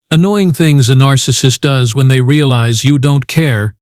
Annoying things a narcissist does when they realize you don't care.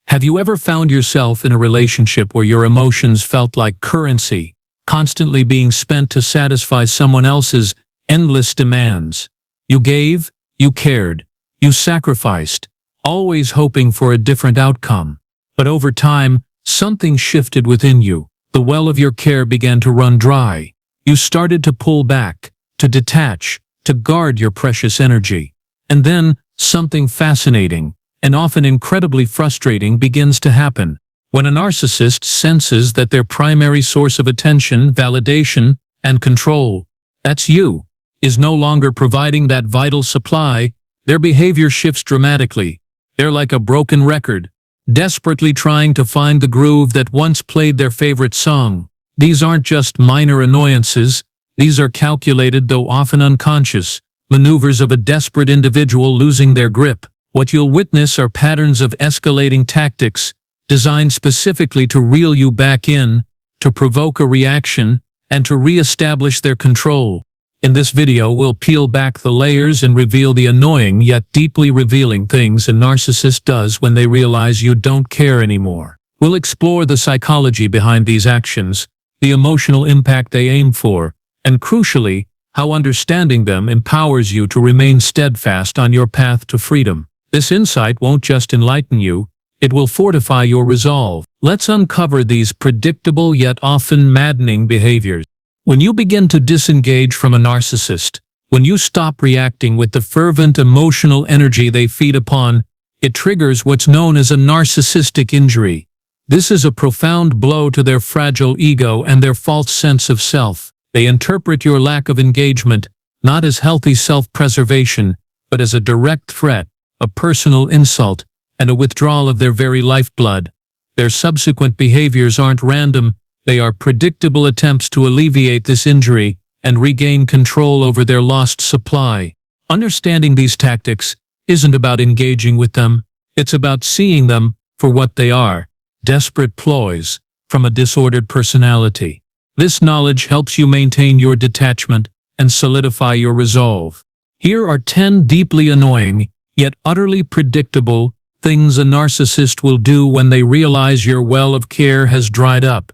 Have you ever found yourself in a relationship where your emotions felt like currency, constantly being spent to satisfy someone else's endless demands? You gave, you cared, you sacrificed, always hoping for a different outcome. But over time, something shifted within you. The well of your care began to run dry. You started to pull back, to detach, to guard your precious energy. And then, something fascinating, and often incredibly frustrating, begins to happen. When a narcissist senses that their primary source of attention, validation, and control, that's you, is no longer providing that vital supply, their behavior shifts dramatically. They're like a broken record, desperately trying to find the groove that once played their favorite song. These aren't just minor annoyances, these are calculated, though often unconscious, maneuvers of a desperate individual losing their grip. What you'll witness are patterns of escalating tactics, designed specifically to reel you back in, to provoke a reaction, and to re-establish their control. In this video, we'll peel back the layers and reveal the annoying yet deeply revealing things a narcissist does when they realize you don't care anymore. We'll explore the psychology behind these actions, the emotional impact they aim for, and crucially, how understanding them empowers you to remain steadfast on your path to freedom. This insight won't just enlighten you, it will fortify your resolve. Let's uncover these predictable yet often maddening behaviors. When you begin to disengage from a narcissist, when you stop reacting with the fervent emotional energy they feed upon, it triggers what's known as a narcissistic injury. This is a profound blow to their fragile ego and their false sense of self. They interpret your lack of engagement not as healthy self-preservation, but as a direct threat, a personal insult, and a withdrawal of their very lifeblood. Their subsequent behaviors aren't random. They are predictable attempts to alleviate this injury and regain control over their lost supply. Understanding these tactics isn't about engaging with them, it's about seeing them for what they are, desperate ploys from a disordered personality. This knowledge helps you maintain your detachment and solidify your resolve. Here are 10 deeply annoying, yet utterly predictable, things a narcissist will do when they realize your well of care has dried up.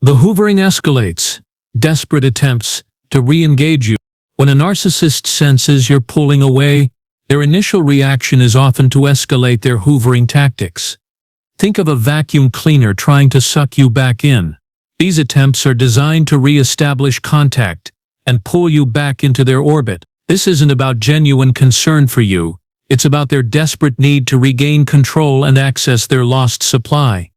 The hoovering escalates, desperate attempts to re-engage you. When a narcissist senses you're pulling away, their initial reaction is often to escalate their hoovering tactics. Think of a vacuum cleaner trying to suck you back in. These attempts are designed to re-establish contact and pull you back into their orbit. This isn't about genuine concern for you, it's about their desperate need to regain control and access their lost supply.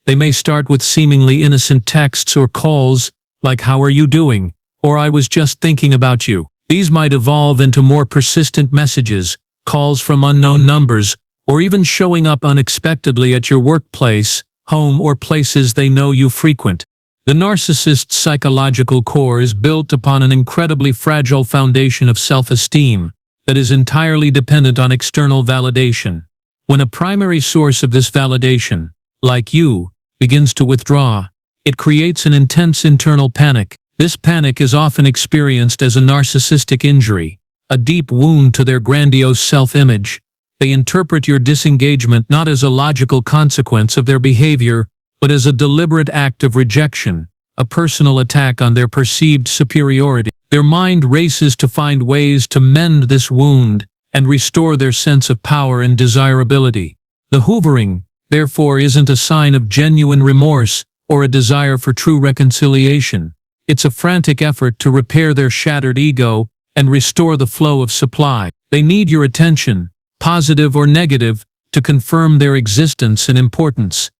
They may start with seemingly innocent texts or calls, like "How are you doing?" or "I was just thinking about you." These might evolve into more persistent messages, calls from unknown numbers, or even showing up unexpectedly at your workplace, home, or places they know you frequent. The narcissist's psychological core is built upon an incredibly fragile foundation of self-esteem that is entirely dependent on external validation. When a primary source of this validation, like you, begins to withdraw, it creates an intense internal panic. This panic is often experienced as a narcissistic injury, a deep wound to their grandiose self-image. They interpret your disengagement not as a logical consequence of their behavior, but as a deliberate act of rejection, a personal attack on their perceived superiority. Their mind races to find ways to mend this wound and restore their sense of power and desirability. The hoovering, therefore, isn't a sign of genuine remorse or a desire for true reconciliation. It's a frantic effort to repair their shattered ego and restore the flow of supply. They need your attention, positive or negative, to confirm their existence and importance.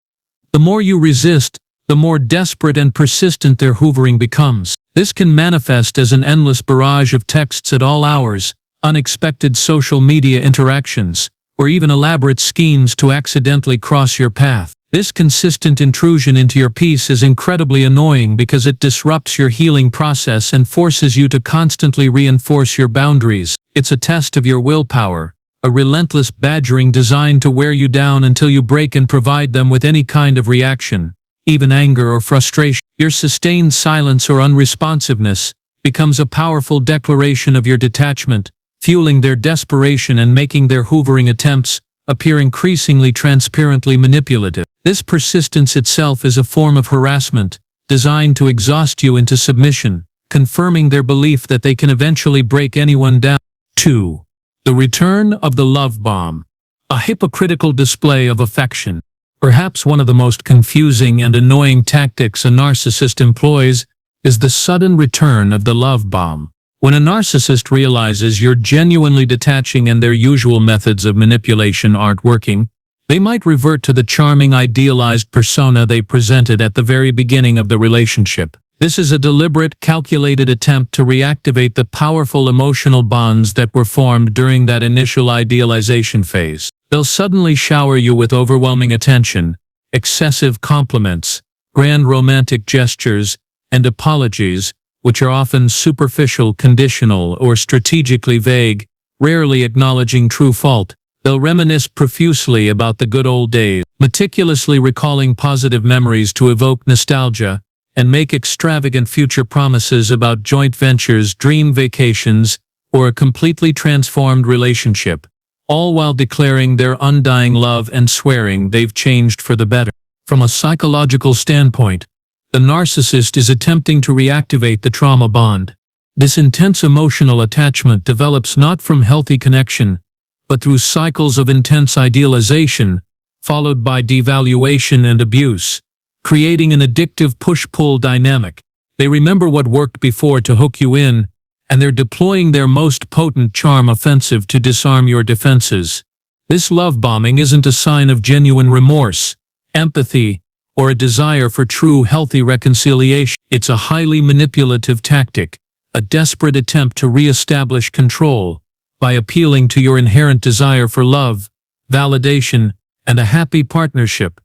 The more you resist, the more desperate and persistent their hoovering becomes. This can manifest as an endless barrage of texts at all hours, unexpected social media interactions, or even elaborate schemes to accidentally cross your path. This consistent intrusion into your peace is incredibly annoying because it disrupts your healing process and forces you to constantly reinforce your boundaries. It's a test of your willpower, a relentless badgering designed to wear you down until you break and provide them with any kind of reaction, even anger or frustration. Your sustained silence or unresponsiveness becomes a powerful declaration of your detachment, fueling their desperation and making their hoovering attempts appear increasingly transparently manipulative. This persistence itself is a form of harassment, designed to exhaust you into submission, confirming their belief that they can eventually break anyone down. 2. The return of the love bomb. A hypocritical display of affection. Perhaps one of the most confusing and annoying tactics a narcissist employs is the sudden return of the love bomb. When a narcissist realizes you're genuinely detaching and their usual methods of manipulation aren't working, they might revert to the charming idealized persona they presented at the very beginning of the relationship. This is a deliberate, calculated attempt to reactivate the powerful emotional bonds that were formed during that initial idealization phase. They'll suddenly shower you with overwhelming attention, excessive compliments, grand romantic gestures, and apologies, which are often superficial, conditional, or strategically vague, rarely acknowledging true fault. They'll reminisce profusely about the good old days, meticulously recalling positive memories to evoke nostalgia, and make extravagant future promises about joint ventures, dream vacations, or a completely transformed relationship, all while declaring their undying love and swearing they've changed for the better. From a psychological standpoint, the narcissist is attempting to reactivate the trauma bond. This intense emotional attachment develops not from healthy connection, but through cycles of intense idealization, followed by devaluation and abuse, creating an addictive push-pull dynamic. They remember what worked before to hook you in, and they're deploying their most potent charm offensive to disarm your defenses. This love bombing isn't a sign of genuine remorse, empathy, or a desire for true healthy reconciliation. It's a highly manipulative tactic, a desperate attempt to re-establish control by appealing to your inherent desire for love, validation, and a happy partnership.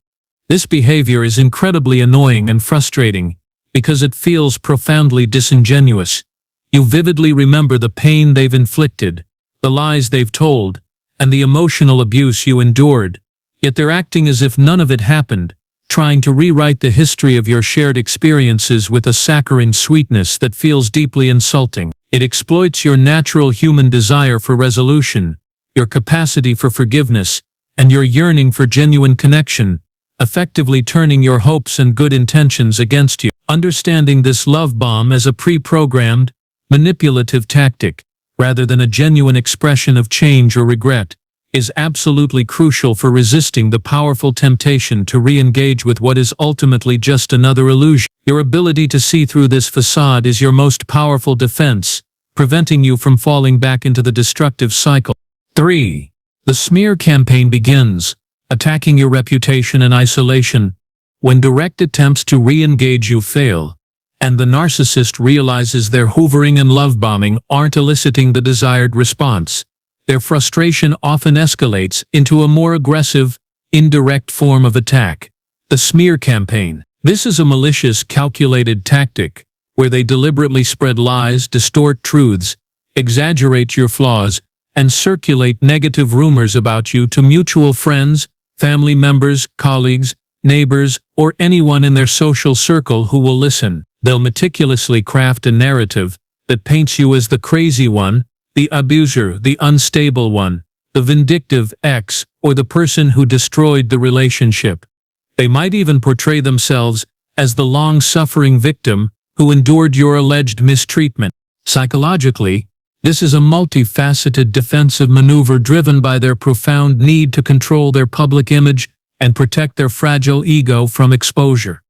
This behavior is incredibly annoying and frustrating because it feels profoundly disingenuous. You vividly remember the pain they've inflicted, the lies they've told, and the emotional abuse you endured, yet they're acting as if none of it happened, trying to rewrite the history of your shared experiences with a saccharine sweetness that feels deeply insulting. It exploits your natural human desire for resolution, your capacity for forgiveness, and your yearning for genuine connection, effectively turning your hopes and good intentions against you. Understanding this love bomb as a pre-programmed, manipulative tactic, rather than a genuine expression of change or regret, is absolutely crucial for resisting the powerful temptation to re-engage with what is ultimately just another illusion. Your ability to see through this facade is your most powerful defense, preventing you from falling back into the destructive cycle. 3. The smear campaign begins, attacking your reputation in isolation. When direct attempts to re-engage you fail, and the narcissist realizes their hoovering and love bombing aren't eliciting the desired response, their frustration often escalates into a more aggressive, indirect form of attack. The smear campaign. This is a malicious, calculated tactic where they deliberately spread lies, distort truths, exaggerate your flaws, and circulate negative rumors about you to mutual friends, family members, colleagues, neighbors, or anyone in their social circle who will listen. They'll meticulously craft a narrative that paints you as the crazy one, the abuser, the unstable one, the vindictive ex, or the person who destroyed the relationship. They might even portray themselves as the long-suffering victim who endured your alleged mistreatment. Psychologically, this is a multifaceted defensive maneuver driven by their profound need to control their public image and protect their fragile ego from exposure.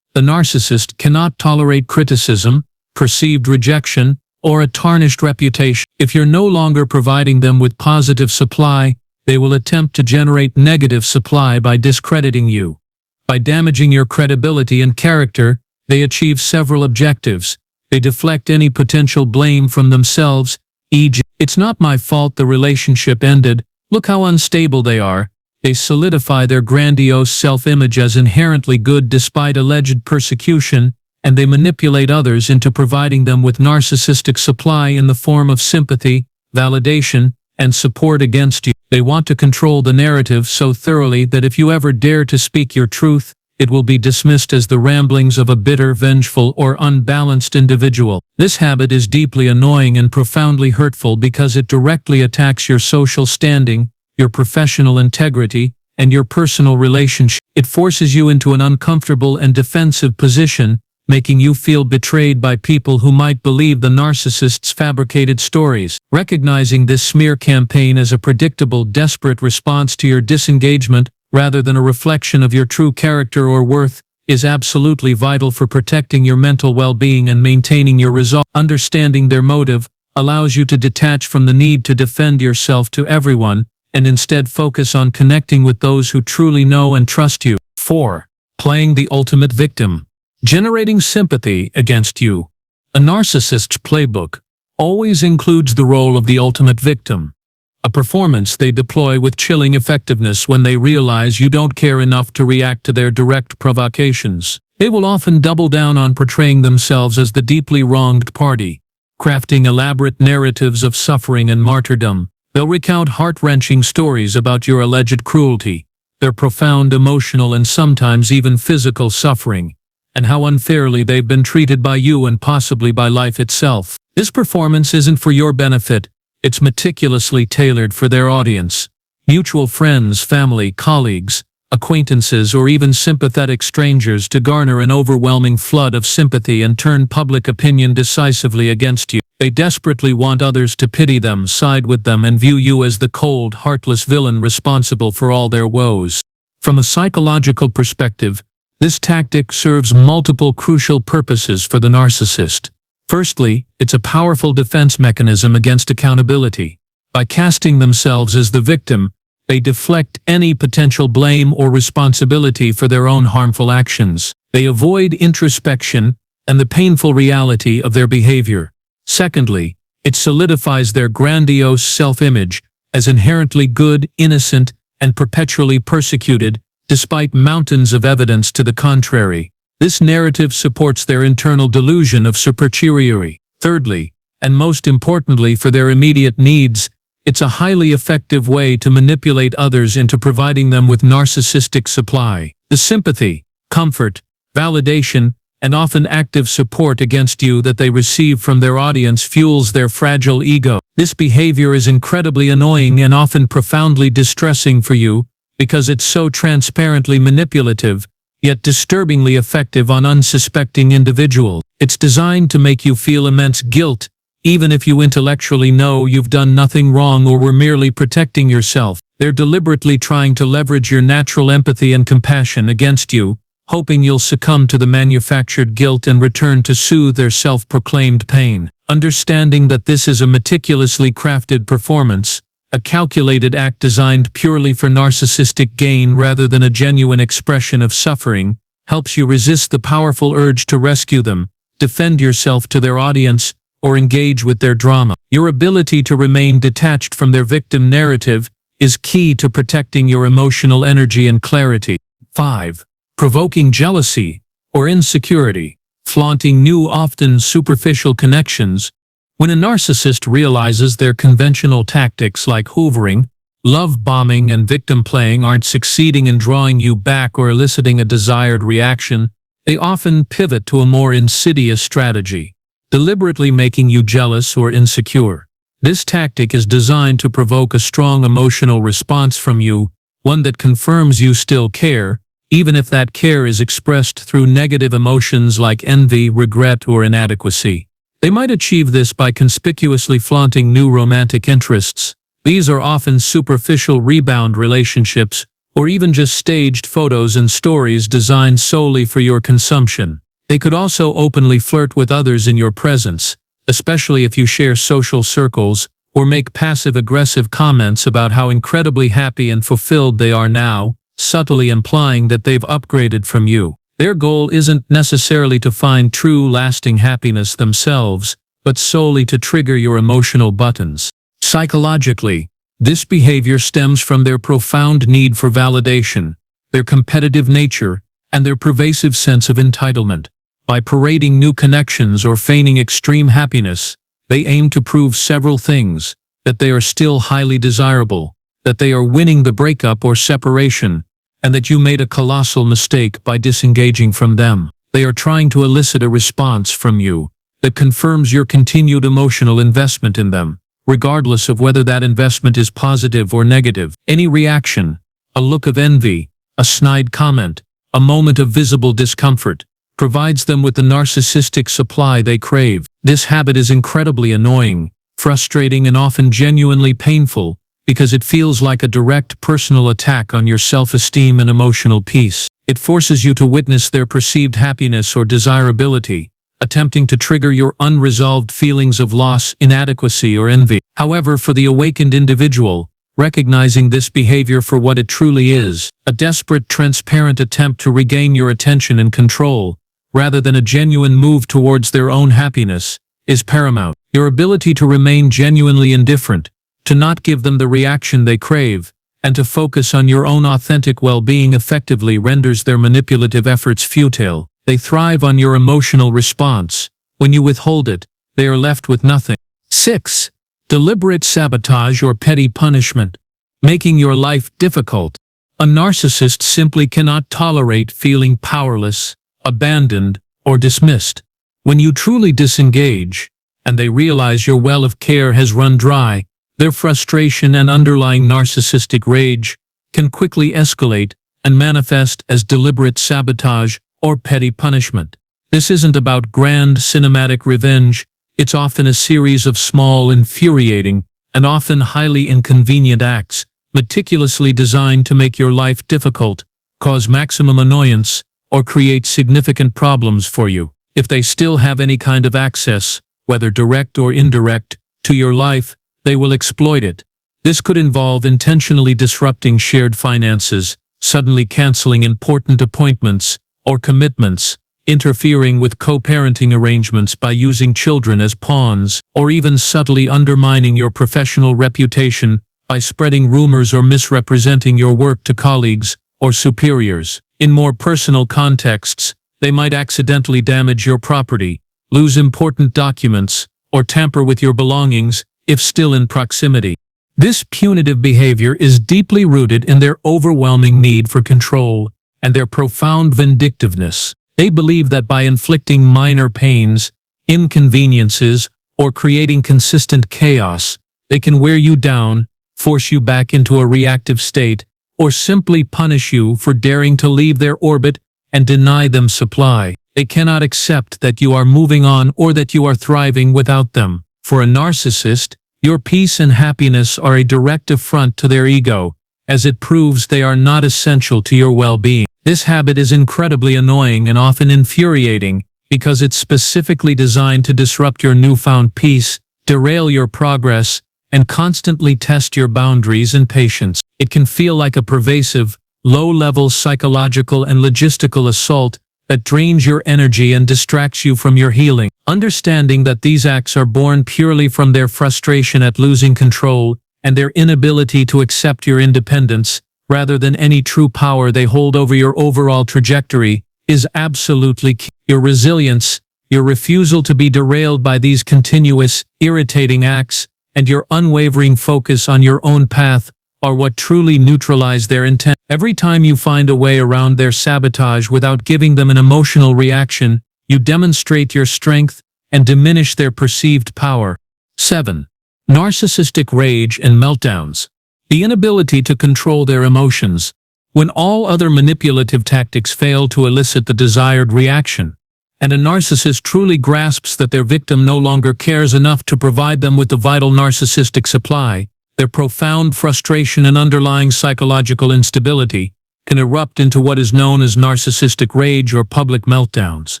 The narcissist cannot tolerate criticism, perceived rejection, or a tarnished reputation. If you're no longer providing them with positive supply, they will attempt to generate negative supply by discrediting you. By damaging your credibility and character, they achieve several objectives. They deflect any potential blame from themselves, e.g., "It's not my fault the relationship ended, look how unstable they are." They solidify their grandiose self-image as inherently good despite alleged persecution, and they manipulate others into providing them with narcissistic supply in the form of sympathy, validation, and support against you. They want to control the narrative so thoroughly that if you ever dare to speak your truth, it will be dismissed as the ramblings of a bitter, vengeful, or unbalanced individual. This habit is deeply annoying and profoundly hurtful because it directly attacks your social standing, your professional integrity, and your personal relationship. It forces you into an uncomfortable and defensive position, making you feel betrayed by people who might believe the narcissist's fabricated stories. Recognizing this smear campaign as a predictable, desperate response to your disengagement, rather than a reflection of your true character or worth, is absolutely vital for protecting your mental well-being and maintaining your resolve. Understanding their motive allows you to detach from the need to defend yourself to everyone, and instead focus on connecting with those who truly know and trust you. 4. Playing the ultimate victim. Generating sympathy against you. A narcissist's playbook always includes the role of the ultimate victim, a performance they deploy with chilling effectiveness when they realize you don't care enough to react to their direct provocations. They will often double down on portraying themselves as the deeply wronged party, crafting elaborate narratives of suffering and martyrdom. They'll recount heart-wrenching stories about your alleged cruelty, their profound emotional and sometimes even physical suffering, and how unfairly they've been treated by you and possibly by life itself. This performance isn't for your benefit. It's meticulously tailored for their audience. Mutual friends, family, colleagues, acquaintances, or even sympathetic strangers to garner an overwhelming flood of sympathy and turn public opinion decisively against you. They desperately want others to pity them, side with them, and view you as the cold, heartless villain responsible for all their woes. From a psychological perspective, this tactic serves multiple crucial purposes for the narcissist. Firstly, it's a powerful defense mechanism against accountability. By casting themselves as the victim, they deflect any potential blame or responsibility for their own harmful actions. They avoid introspection and the painful reality of their behavior. Secondly, it solidifies their grandiose self-image as inherently good, innocent, and perpetually persecuted, despite mountains of evidence to the contrary. This narrative supports their internal delusion of superiority. Thirdly, and most importantly for their immediate needs, it's a highly effective way to manipulate others into providing them with narcissistic supply. The sympathy, comfort, validation, and often active support against you that they receive from their audience fuels their fragile ego. This behavior is incredibly annoying and often profoundly distressing for you because it's so transparently manipulative, yet disturbingly effective on unsuspecting individuals. It's designed to make you feel immense guilt, even if you intellectually know you've done nothing wrong or were merely protecting yourself. They're deliberately trying to leverage your natural empathy and compassion against you, hoping you'll succumb to the manufactured guilt and return to soothe their self-proclaimed pain. Understanding that this is a meticulously crafted performance, a calculated act designed purely for narcissistic gain rather than a genuine expression of suffering, helps you resist the powerful urge to rescue them, defend yourself to their audience, or engage with their drama. Your ability to remain detached from their victim narrative is key to protecting your emotional energy and clarity. 5. Provoking jealousy or insecurity. Flaunting new, often superficial connections. When a narcissist realizes their conventional tactics like hoovering, love bombing, and victim playing aren't succeeding in drawing you back or eliciting a desired reaction, they often pivot to a more insidious strategy, deliberately making you jealous or insecure. This tactic is designed to provoke a strong emotional response from you, one that confirms you still care, even if that care is expressed through negative emotions like envy, regret, or inadequacy. They might achieve this by conspicuously flaunting new romantic interests. These are often superficial rebound relationships, or even just staged photos and stories designed solely for your consumption. They could also openly flirt with others in your presence, especially if you share social circles, or make passive-aggressive comments about how incredibly happy and fulfilled they are now, subtly implying that they've upgraded from you. Their goal isn't necessarily to find true, lasting happiness themselves, but solely to trigger your emotional buttons. Psychologically, this behavior stems from their profound need for validation, their competitive nature, and their pervasive sense of entitlement. By parading new connections or feigning extreme happiness, they aim to prove several things: that they are still highly desirable, that they are winning the breakup or separation, and that you made a colossal mistake by disengaging from them. They are trying to elicit a response from you that confirms your continued emotional investment in them, regardless of whether that investment is positive or negative. Any reaction, a look of envy, a snide comment, a moment of visible discomfort, provides them with the narcissistic supply they crave. This habit is incredibly annoying, frustrating, and often genuinely painful because it feels like a direct personal attack on your self-esteem and emotional peace. It forces you to witness their perceived happiness or desirability, attempting to trigger your unresolved feelings of loss, inadequacy, or envy. However, for the awakened individual, recognizing this behavior for what it truly is, a desperate, transparent attempt to regain your attention and control, rather than a genuine move towards their own happiness, is paramount. Your ability to remain genuinely indifferent, to not give them the reaction they crave, and to focus on your own authentic well-being effectively renders their manipulative efforts futile. They thrive on your emotional response. When you withhold it, they are left with nothing. 6. Deliberate sabotage or petty punishment, making your life difficult. A narcissist simply cannot tolerate feeling powerless, abandoned, or dismissed. When you truly disengage, and they realize your well of care has run dry, their frustration and underlying narcissistic rage can quickly escalate and manifest as deliberate sabotage or petty punishment. This isn't about grand cinematic revenge. It's often a series of small, infuriating, and often highly inconvenient acts, meticulously designed to make your life difficult, cause maximum annoyance, or create significant problems for you. If they still have any kind of access, whether direct or indirect, to your life, they will exploit it. This could involve intentionally disrupting shared finances, suddenly canceling important appointments or commitments, interfering with co-parenting arrangements by using children as pawns, or even subtly undermining your professional reputation by spreading rumors or misrepresenting your work to colleagues or superiors. In more personal contexts, they might accidentally damage your property, lose important documents, or tamper with your belongings if still in proximity. This punitive behavior is deeply rooted in their overwhelming need for control and their profound vindictiveness. They believe that by inflicting minor pains, inconveniences, or creating consistent chaos, they can wear you down, force you back into a reactive state, or simply punish you for daring to leave their orbit and deny them supply. They cannot accept that you are moving on or that you are thriving without them. For a narcissist, your peace and happiness are a direct affront to their ego, as it proves they are not essential to your well-being. This habit is incredibly annoying and often infuriating because it's specifically designed to disrupt your newfound peace, derail your progress, and constantly test your boundaries and patience. It can feel like a pervasive, low-level psychological and logistical assault that drains your energy and distracts you from your healing. Understanding that these acts are born purely from their frustration at losing control and their inability to accept your independence, rather than any true power they hold over your overall trajectory, is absolutely key. Your resilience, your refusal to be derailed by these continuous, irritating acts, and your unwavering focus on your own path are what truly neutralize their intent. Every time you find a way around their sabotage without giving them an emotional reaction, you demonstrate your strength and diminish their perceived power. 7. Narcissistic rage and meltdowns. The inability to control their emotions. When all other manipulative tactics fail to elicit the desired reaction, and a narcissist truly grasps that their victim no longer cares enough to provide them with the vital narcissistic supply, their profound frustration and underlying psychological instability can erupt into what is known as narcissistic rage or public meltdowns.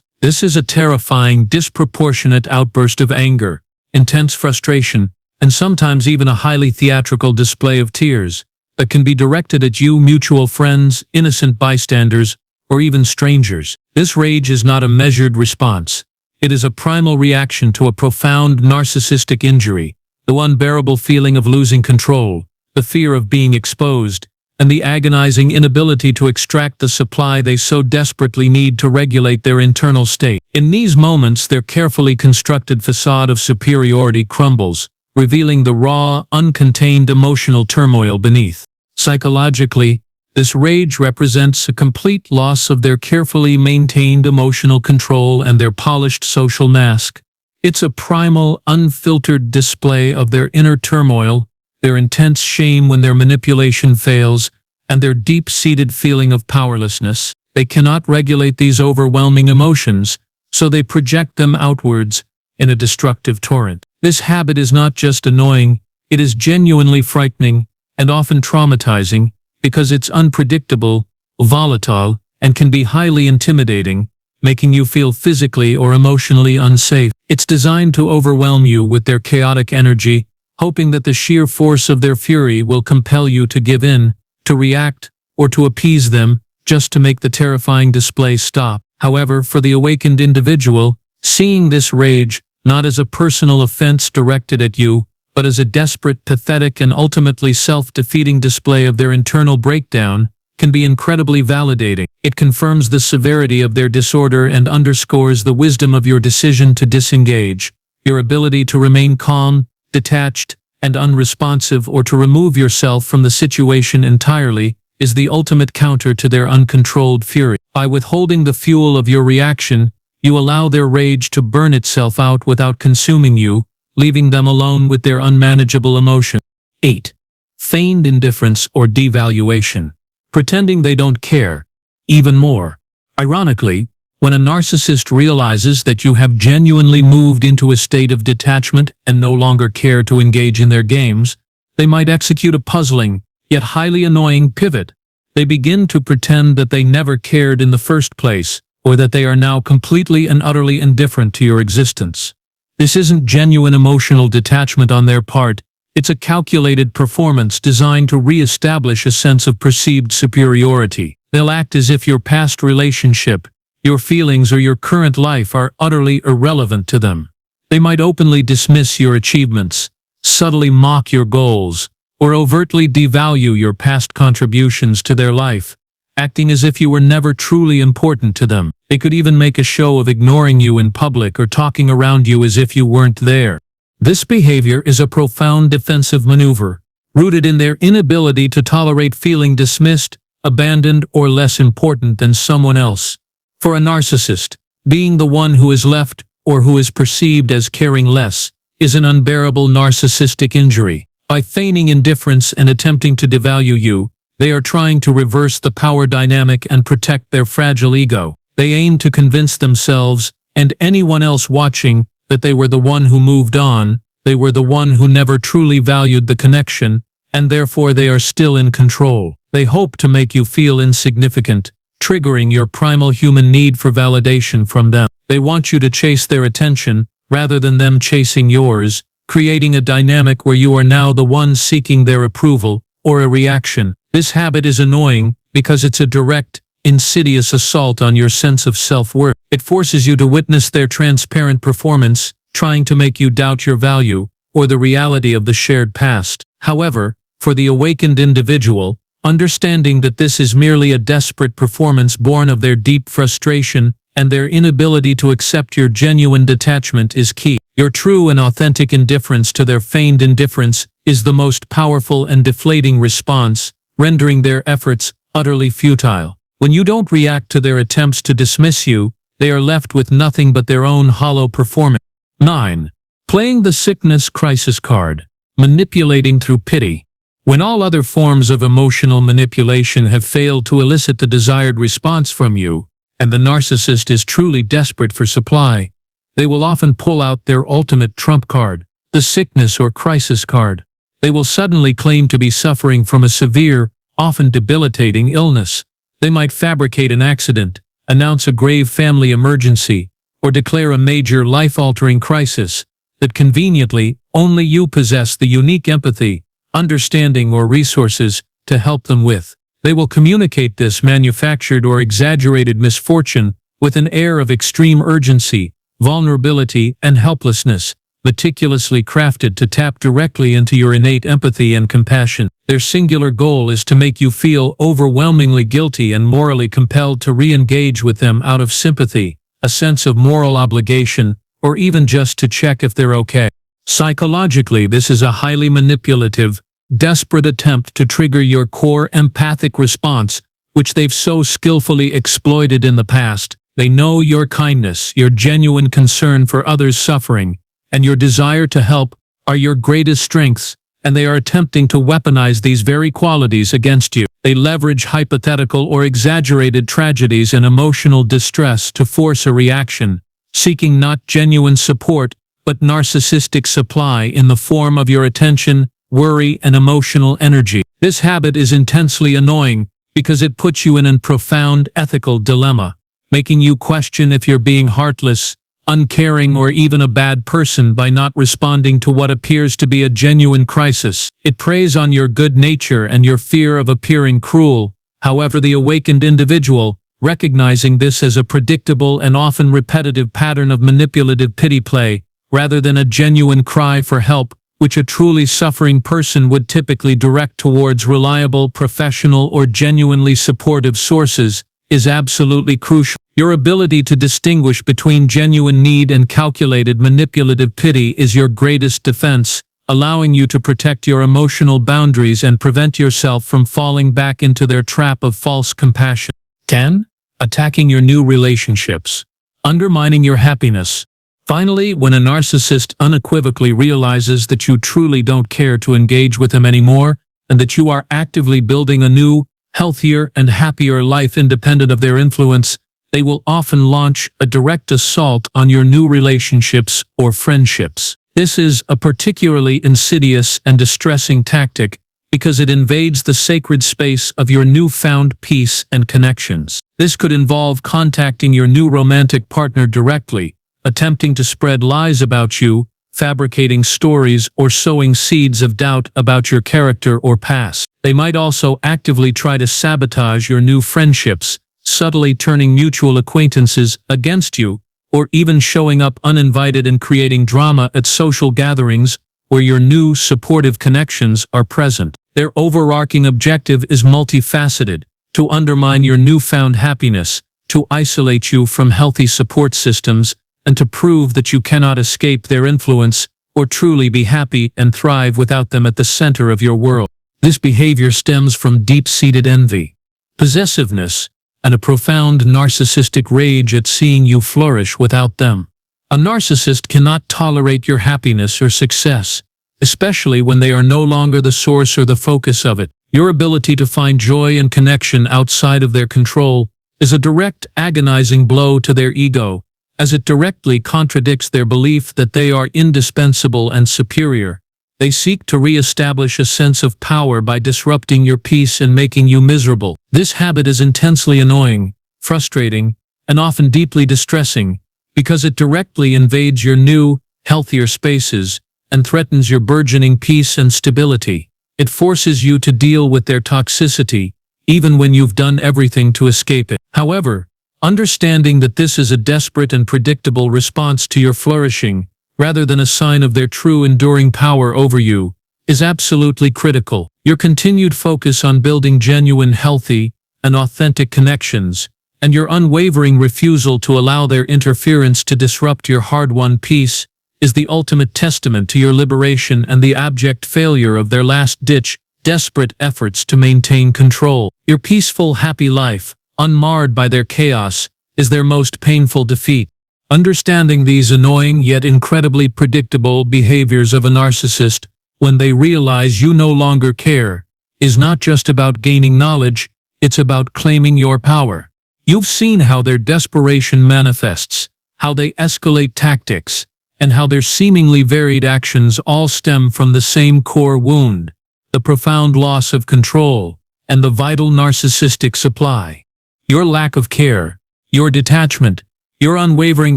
This is a terrifying, disproportionate outburst of anger, intense frustration, and sometimes even a highly theatrical display of tears that can be directed at you, mutual friends, innocent bystanders, or even strangers. This rage is not a measured response. It is a primal reaction to a profound narcissistic injury, the unbearable feeling of losing control, the fear of being exposed, and the agonizing inability to extract the supply they so desperately need to regulate their internal state. In these moments, their carefully constructed facade of superiority crumbles, revealing the raw, uncontained emotional turmoil beneath. Psychologically, This rage represents a complete loss of their carefully maintained emotional control and their polished social mask. It's a primal, unfiltered display of their inner turmoil, their intense shame when their manipulation fails, and their deep-seated feeling of powerlessness. They cannot regulate these overwhelming emotions, so they project them outwards in a destructive torrent. This habit is not just annoying, it is genuinely frightening and often traumatizing because it's unpredictable, volatile, and can be highly intimidating, making you feel physically or emotionally unsafe. It's designed to overwhelm you with their chaotic energy, hoping that the sheer force of their fury will compel you to give in, to react, or to appease them, just to make the terrifying display stop. However, for the awakened individual, seeing this rage not as a personal offense directed at you, but as a desperate, pathetic, and ultimately self-defeating display of their internal breakdown, can be incredibly validating. It confirms the severity of their disorder and underscores the wisdom of your decision to disengage. Your ability to remain calm, detached, and unresponsive, or to remove yourself from the situation entirely, is the ultimate counter to their uncontrolled fury. By withholding the fuel of your reaction, you allow their rage to burn itself out without consuming you, leaving them alone with their unmanageable emotion. 8. Feigned indifference or devaluation. Pretending they don't care. Even more. Ironically, when a narcissist realizes that you have genuinely moved into a state of detachment and no longer care to engage in their games, they might execute a puzzling, yet highly annoying pivot. They begin to pretend that they never cared in the first place, or that they are now completely and utterly indifferent to your existence. This isn't genuine emotional detachment on their part, it's a calculated performance designed to re-establish a sense of perceived superiority. They'll act as if your past relationship, your feelings, or your current life are utterly irrelevant to them. They might openly dismiss your achievements, subtly mock your goals, or overtly devalue your past contributions to their life, acting as if you were never truly important to them. They could even make a show of ignoring you in public or talking around you as if you weren't there. This behavior is a profound defensive maneuver, rooted in their inability to tolerate feeling dismissed, abandoned, or less important than someone else. For a narcissist, being the one who is left, or who is perceived as caring less, is an unbearable narcissistic injury. By feigning indifference and attempting to devalue you, they are trying to reverse the power dynamic and protect their fragile ego. They aim to convince themselves, and anyone else watching, that they were the one who moved on, they were the one who never truly valued the connection, and therefore they are still in control. They hope to make you feel insignificant, triggering your primal human need for validation from them. They want you to chase their attention, rather than them chasing yours, creating a dynamic where you are now the one seeking their approval, or a reaction. This habit is annoying, because it's a direct, insidious assault on your sense of self-worth. It forces you to witness their transparent performance, trying to make you doubt your value, or the reality of the shared past. However, for the awakened individual, understanding that this is merely a desperate performance born of their deep frustration and their inability to accept your genuine detachment is key. Your true and authentic indifference to their feigned indifference is the most powerful and deflating response, rendering their efforts utterly futile. When you don't react to their attempts to dismiss you, they are left with nothing but their own hollow performance. 9. Playing the sickness crisis card. Manipulating through pity. When all other forms of emotional manipulation have failed to elicit the desired response from you, and the narcissist is truly desperate for supply, they will often pull out their ultimate trump card, the sickness or crisis card. They will suddenly claim to be suffering from a severe, often debilitating illness. They might fabricate an accident, announce a grave family emergency, or declare a major life-altering crisis that conveniently only you possess the unique empathy, understanding, or resources to help them with. They will communicate this manufactured or exaggerated misfortune with an air of extreme urgency, vulnerability, and helplessness, meticulously crafted to tap directly into your innate empathy and compassion. Their singular goal is to make you feel overwhelmingly guilty and morally compelled to re-engage with them out of sympathy, a sense of moral obligation, or even just to check if they're okay. Psychologically, this is a highly manipulative, desperate attempt to trigger your core empathic response, which they've so skillfully exploited in the past. They know your kindness, your genuine concern for others' suffering, and your desire to help are your greatest strengths, and they are attempting to weaponize these very qualities against you. They leverage hypothetical or exaggerated tragedies and emotional distress to force a reaction, seeking not genuine support, but narcissistic supply in the form of your attention, worry, and emotional energy. This habit is intensely annoying because it puts you in a profound ethical dilemma, making you question if you're being heartless, uncaring, or even a bad person by not responding to what appears to be a genuine crisis. It preys on your good nature and your fear of appearing cruel. However, the awakened individual, recognizing this as a predictable and often repetitive pattern of manipulative pity play, rather than a genuine cry for help, which a truly suffering person would typically direct towards reliable, professional, or genuinely supportive sources, is absolutely crucial. Your ability to distinguish between genuine need and calculated manipulative pity is your greatest defense, allowing you to protect your emotional boundaries and prevent yourself from falling back into their trap of false compassion. 10. Attacking your new relationships. Undermining your happiness. Finally, when a narcissist unequivocally realizes that you truly don't care to engage with them anymore, and that you are actively building a new, healthier, and happier life independent of their influence, they will often launch a direct assault on your new relationships or friendships. This is a particularly insidious and distressing tactic because it invades the sacred space of your newfound peace and connections. This could involve contacting your new romantic partner directly, attempting to spread lies about you, fabricating stories, or sowing seeds of doubt about your character or past. They might also actively try to sabotage your new friendships, subtly turning mutual acquaintances against you, or even showing up uninvited and creating drama at social gatherings where your new supportive connections are present. Their overarching objective is multifaceted: to undermine your newfound happiness, to isolate you from healthy support systems, and to prove that you cannot escape their influence or truly be happy and thrive without them at the center of your world. This behavior stems from deep-seated envy, possessiveness, and a profound narcissistic rage at seeing you flourish without them. A narcissist cannot tolerate your happiness or success, especially when they are no longer the source or the focus of it. Your ability to find joy and connection outside of their control is a direct, agonizing blow to their ego, as it directly contradicts their belief that they are indispensable and superior. They seek to re-establish a sense of power by disrupting your peace and making you miserable. This habit is intensely annoying, frustrating, and often deeply distressing, because it directly invades your new, healthier spaces and threatens your burgeoning peace and stability. It forces you to deal with their toxicity, even when you've done everything to escape it. However, understanding that this is a desperate and predictable response to your flourishing, rather than a sign of their true enduring power over you, is absolutely critical. Your continued focus on building genuine, healthy, and authentic connections, and your unwavering refusal to allow their interference to disrupt your hard-won peace, is the ultimate testament to your liberation and the abject failure of their last-ditch, desperate efforts to maintain control. Your peaceful, happy life, unmarred by their chaos, is their most painful defeat. Understanding these annoying yet incredibly predictable behaviors of a narcissist when they realize you no longer care is not just about gaining knowledge, it's about claiming your power. You've seen how their desperation manifests, how they escalate tactics, and how their seemingly varied actions all stem from the same core wound: the profound loss of control and the vital narcissistic supply. Your lack of care, your detachment, your unwavering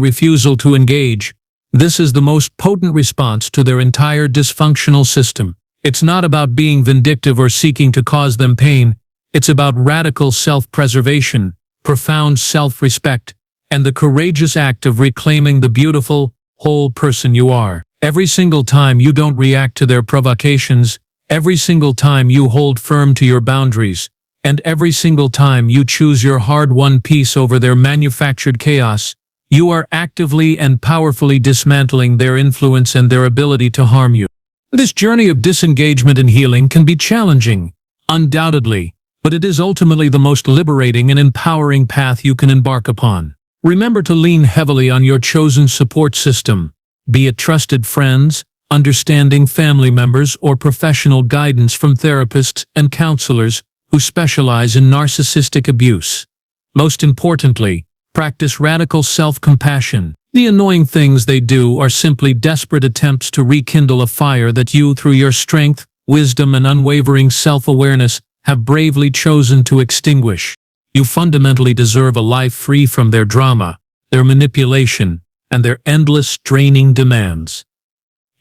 refusal to engage, this is the most potent response to their entire dysfunctional system. It's not about being vindictive or seeking to cause them pain. It's about radical self-preservation, profound self-respect, and the courageous act of reclaiming the beautiful, whole person you are. Every single time you don't react to their provocations, every single time you hold firm to your boundaries, and every single time you choose your hard-won peace over their manufactured chaos, you are actively and powerfully dismantling their influence and their ability to harm you. This journey of disengagement and healing can be challenging, undoubtedly, but it is ultimately the most liberating and empowering path you can embark upon. Remember to lean heavily on your chosen support system, be it trusted friends, understanding family members, or professional guidance from therapists and counselors who specialize in narcissistic abuse. Most importantly, practice radical self-compassion. The annoying things they do are simply desperate attempts to rekindle a fire that you, through your strength, wisdom, and unwavering self-awareness, have bravely chosen to extinguish. You fundamentally deserve a life free from their drama, their manipulation, and their endless, draining demands.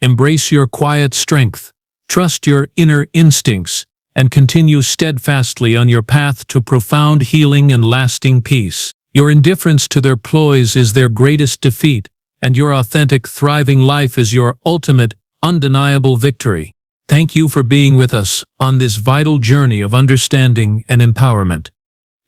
Embrace your quiet strength, trust your inner instincts, and continue steadfastly on your path to profound healing and lasting peace. Your indifference to their ploys is their greatest defeat, and your authentic, thriving life is your ultimate, undeniable victory. Thank you for being with us on this vital journey of understanding and empowerment.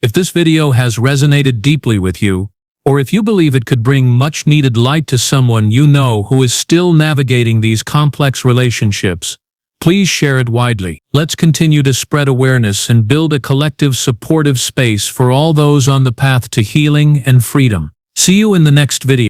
If this video has resonated deeply with you, or if you believe it could bring much-needed light to someone you know who is still navigating these complex relationships, please share it widely. Let's continue to spread awareness and build a collective supportive space for all those on the path to healing and freedom. See you in the next video.